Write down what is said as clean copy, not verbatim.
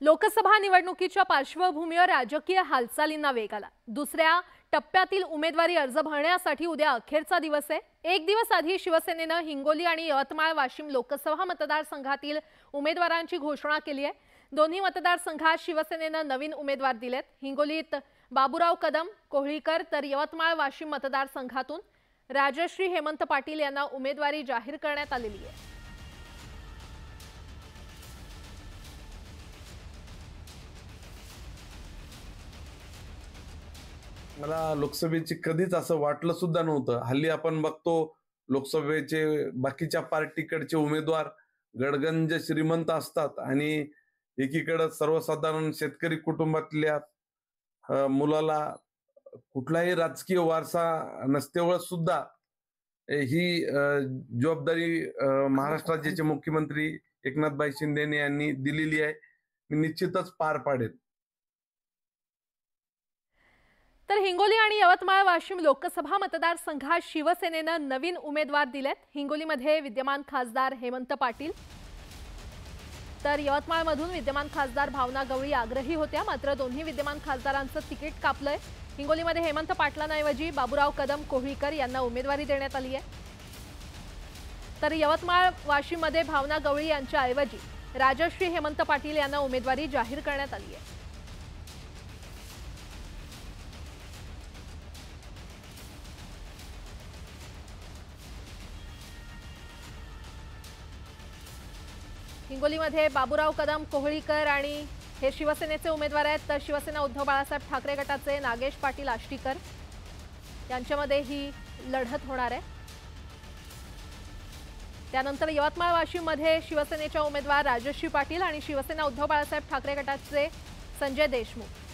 लोकसभा निवडणुकीच्या पार्श्वभूमीवर राजकीय हालचालींना वेग आला। दुसऱ्या टप्प्यातील उमेदवारी अर्ज भरण्यासाठी उद्या अखेरचा दिवस आहे। एक दिवस आधी शिवसेनेने हिंगोली आणि यवतमाळ वाशिम लोकसभा मतदारसंघातील उमेदवारांची घोषणा केली आहे। दोन्ही मतदारसंघात शिवसेनेने नवीन उमेदवार दिलेत। हिंगोलीत बाबूराव कदम कोहळीकर तर यवतमाळ वाशिम मतदारसंघातून राजश्री हेमंत पाटील यांना उमेदवारी जाहीर करण्यात आलेली आहे। मला लोकसभेची कधीच असं वाटलं सुद्धा नव्हतं। हल्ली आपण बघतो लोकसभेचे बाकीच्या पार्टीकडचे उमेदवार गडगंज श्रीमंत असतात आणि एकीकडे सर्वसाधारण शेतकरी कुटुंबातल्या मुलाला कुठलाही राजकीय वारसा नसतेवर सुद्धा ही जबाबदारी महाराष्ट्राचे मुख्यमंत्री एकनाथभाई शिंदे यांनी दिलेली आहे। मी निश्चितच पार पाडेल। तर हिंगोली आणि यवतमाळ वाशिम लोकसभा मतदारसंघात शिवसेनेने नवीन उमेदवार दिलेत। हिंगोलीमध्ये विद्यमान खासदार हेमंत पाटील तर यवतमाळमधून विद्यमान खासदार भावना गवळी आग्रही होत्या, मात्र दोन्ही विद्यमान खासदारांचं तिकीट कापलंय। हिंगोलीमध्ये हेमंत पाटलांऐवजी बाबूराव कदम कोहळीकर यांना उमेदवारी देण्यात आली आहे, तर यवतमाळ वाशिममध्ये भावना गवळी यांच्याऐवजी राजश्री हेमंत पाटील यांना उमेदवारी जाहीर करण्यात आली आहे। हिंगोलीमध्ये बाबूराव कदम कोहळीकर आणि हे शिवसेनेचे उमेदवार आहेत, तर शिवसेना उद्धव बाळासाहेब ठाकरे गटाचे नागेश पाटील आष्टीकर यांच्यामध्ये ही लढत होणार आहे। त्यानंतर यवतमाळ वाशिममध्ये शिवसेनेच्या उमेदवार राजश्री पाटील आणि शिवसेना उद्धव बाळासाहेब ठाकरे गटाचे संजय देशमुख